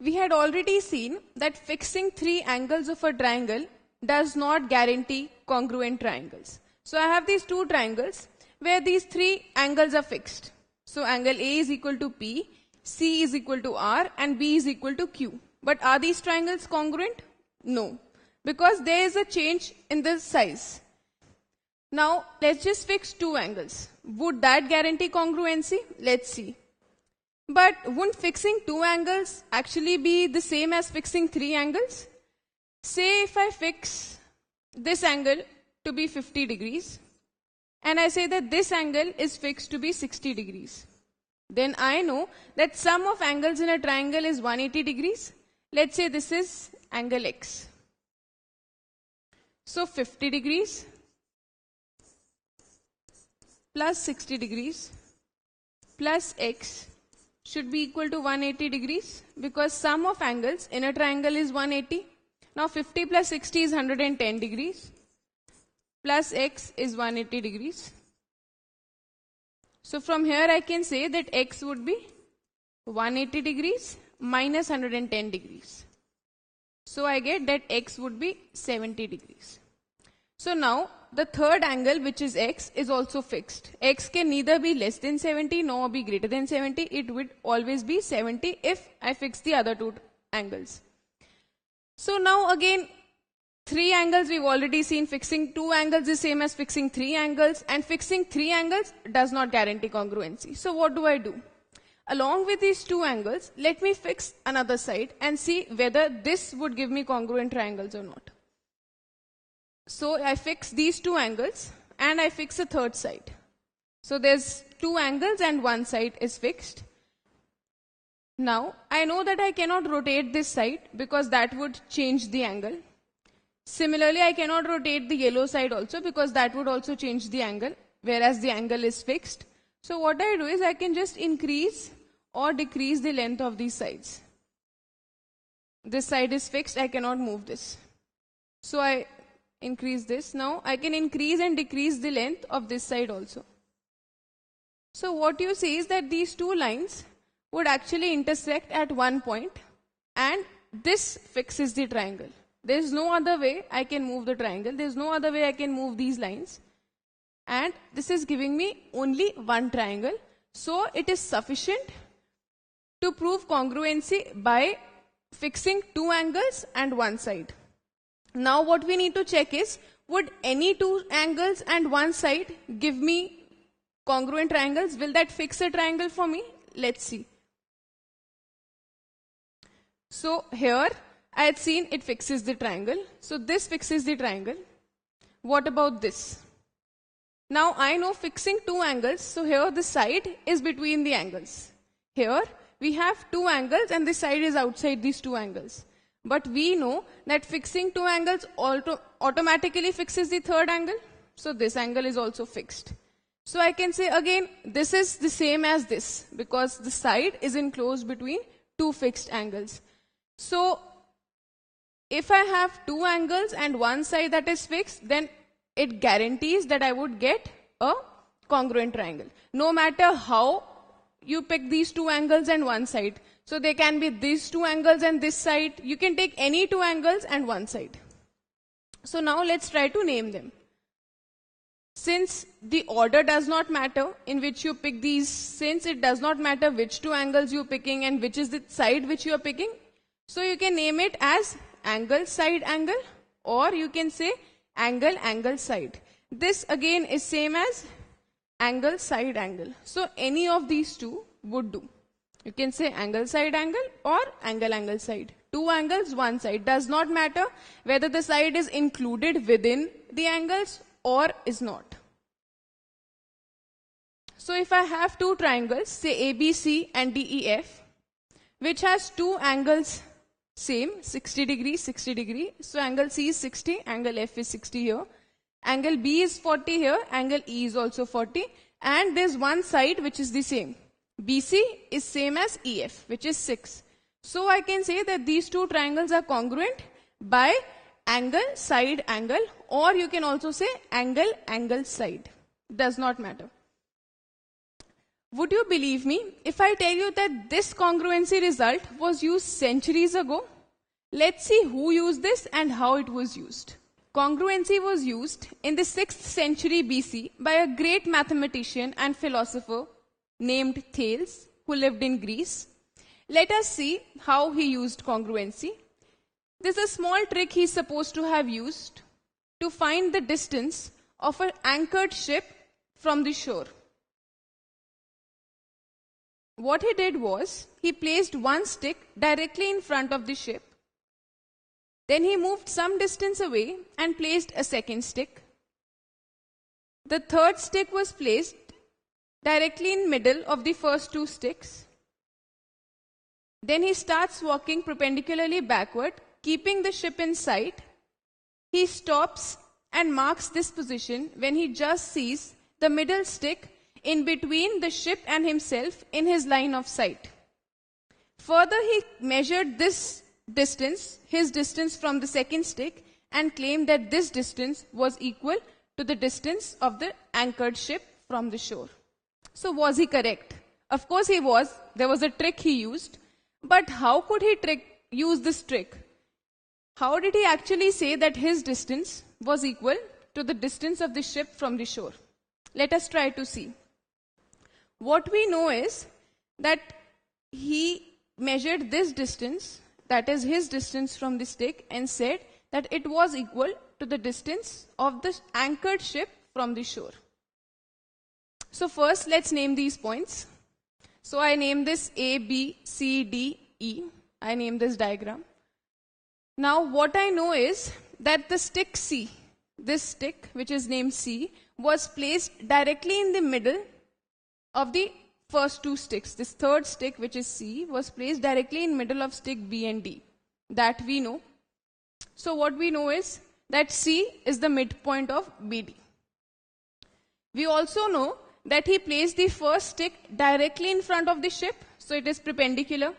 we had already seen that fixing three angles of a triangle does not guarantee congruent triangles. So I have these two triangles where these three angles are fixed. So angle A is equal to P, C is equal to R, and B is equal to Q. But are these triangles congruent? No, because there is a change in the size. Now let's just fix two angles. Would that guarantee congruency? Let's see. But wouldn't fixing two angles actually be the same as fixing three angles? Say if I fix this angle to be 50 degrees and I say that this angle is fixed to be 60 degrees. Then I know that sum of angles in a triangle is 180 degrees. Let's say this is angle X. So 50 degrees plus 60 degrees plus X should be equal to 180 degrees because sum of angles in a triangle is 180. Now 50 plus 60 is 110 degrees plus X is 180 degrees. So from here I can say that X would be 180 degrees minus 110 degrees. So I get that X would be 70 degrees. So now the third angle, which is X, is also fixed. X can neither be less than 70 nor be greater than 70. It would always be 70 if I fix the other two angles. So now again, three angles we've already seen. Fixing two angles is same as fixing three angles, and fixing three angles does not guarantee congruency. So what do? Along with these two angles, let me fix another side and see whether this would give me congruent triangles or not. So I fix these two angles and I fix a third side. So there's two angles and one side is fixed. Now I know that I cannot rotate this side because that would change the angle. Similarly, I cannot rotate the yellow side also because that would also change the angle, whereas the angle is fixed. So what I do is I can just increase or decrease the length of these sides. This side is fixed, I cannot move this. So I increase this. Now I can increase and decrease the length of this side also. So what you see is that these two lines would actually intersect at one point, and this fixes the triangle. There is no other way I can move the triangle. There is no other way I can move these lines. And this is giving me only one triangle. So it is sufficient to prove congruency by fixing two angles and one side. Now what we need to check is, would any two angles and one side give me congruent triangles? Will that fix a triangle for me? Let's see. So here I had seen it fixes the triangle. So this fixes the triangle. What about this? Now I know fixing two angles. So here the side is between the angles. Here we have two angles and this side is outside these two angles. But we know that fixing two angles automatically fixes the third angle. So this angle is also fixed. So I can say again, this is the same as this because the side is enclosed between two fixed angles. So if I have two angles and one side that is fixed, then it guarantees that I would get a congruent triangle. No matter how you pick these two angles and one side. So there can be these two angles and this side. You can take any two angles and one side. So now let's try to name them. Since the order does not matter in which you pick these, since it does not matter which two angles you're picking and which is the side which you're picking, so you can name it as angle, side, angle, or you can say angle, angle, side. This again is same as angle, side, angle. So any of these two would do. You can say angle, side, angle or angle, angle, side. Two angles, one side. Does not matter whether the side is included within the angles or is not. So if I have two triangles, say ABC and DEF, which has two angles same, 60 degree, 60 degree. So angle C is 60, angle F is 60 here. Angle B is 40 here, angle E is also 40. And there's one side which is the same. BC is same as EF, which is 6. So I can say that these two triangles are congruent by angle, side, angle, or you can also say angle, angle, side. Does not matter. Would you believe me if I tell you that this congruency result was used centuries ago? Let's see who used this and how it was used. Congruency was used in the 6th century BC by a great mathematician and philosopher named Thales, who lived in Greece. Let us see how he used congruency. There's a small trick he's supposed to have used to find the distance of an anchored ship from the shore. What he did was, he placed one stick directly in front of the ship. Then he moved some distance away and placed a second stick. The third stick was placed directly in middle of the first two sticks. Then he starts walking perpendicularly backward, keeping the ship in sight. He stops and marks this position when he just sees the middle stick in between the ship and himself in his line of sight. Further, he measured this distance, his distance from the second stick, and claimed that this distance was equal to the distance of the anchored ship from the shore. So was he correct? Of course he was. There was a trick he used. But how could he use this trick? How did he actually say that his distance was equal to the distance of the ship from the shore? Let us try to see. What we know is that he measured this distance, that is his distance from the stick, and said that it was equal to the distance of the anchored ship from the shore. So first, let's name these points. So I name this A, B, C, D, E. I name this diagram. Now what I know is that the stick C, this stick which is named C, was placed directly in the middle of the first two sticks. This third stick, which is C, was placed directly in middle of stick B and D. That we know. So what we know is that C is the midpoint of BD. We also know that he placed the first stick directly in front of the ship, so it is perpendicular.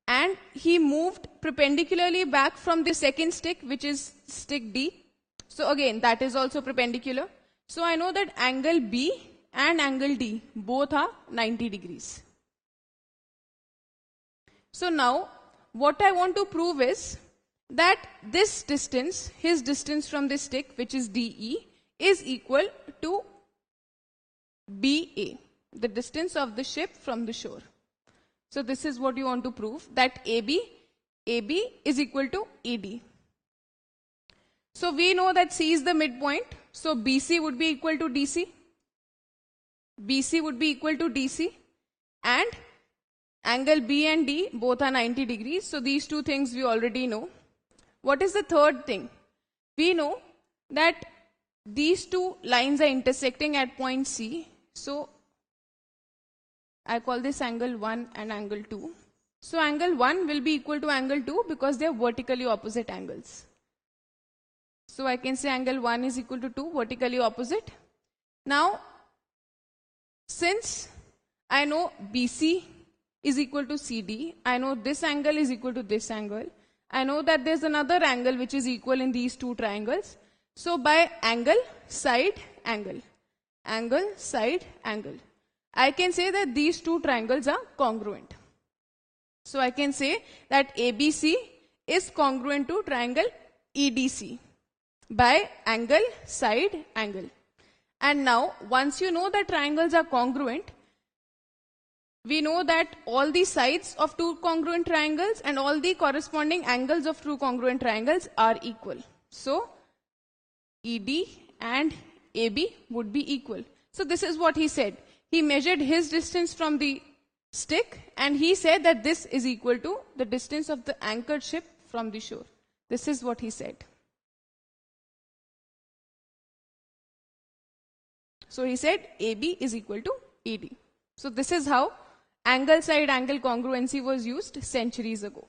And he moved perpendicularly back from the second stick, which is stick D. So again, that is also perpendicular. So I know that angle B and angle D both are 90 degrees. So now what I want to prove is that this distance, his distance from this stick, which is DE, is equal to BA, the distance of the ship from the shore. So this is what you want to prove, that AB is equal to ED. So we know that C is the midpoint, so BC would be equal to DC. BC would be equal to DC, and angle B and D both are 90 degrees. So these two things we already know. What is the third thing? We know that these two lines are intersecting at point C. So I call this angle 1 and angle 2. So angle 1 will be equal to angle 2 because they are vertically opposite angles. So I can say angle 1 is equal to 2, vertically opposite. Now, since I know BC is equal to CD, I know this angle is equal to this angle. I know that there's another angle which is equal in these two triangles. So by angle, side, angle. Angle, side, angle. I can say that these two triangles are congruent. So I can say that ABC is congruent to triangle EDC by angle, side, angle. And now, once you know that triangles are congruent, we know that all the sides of two congruent triangles and all the corresponding angles of two congruent triangles are equal. So, ED and AB would be equal. So this is what he said. He measured his distance from the stick and he said that this is equal to the distance of the anchored ship from the shore. This is what he said. So he said AB is equal to ED. So this is how angle side angle congruency was used centuries ago.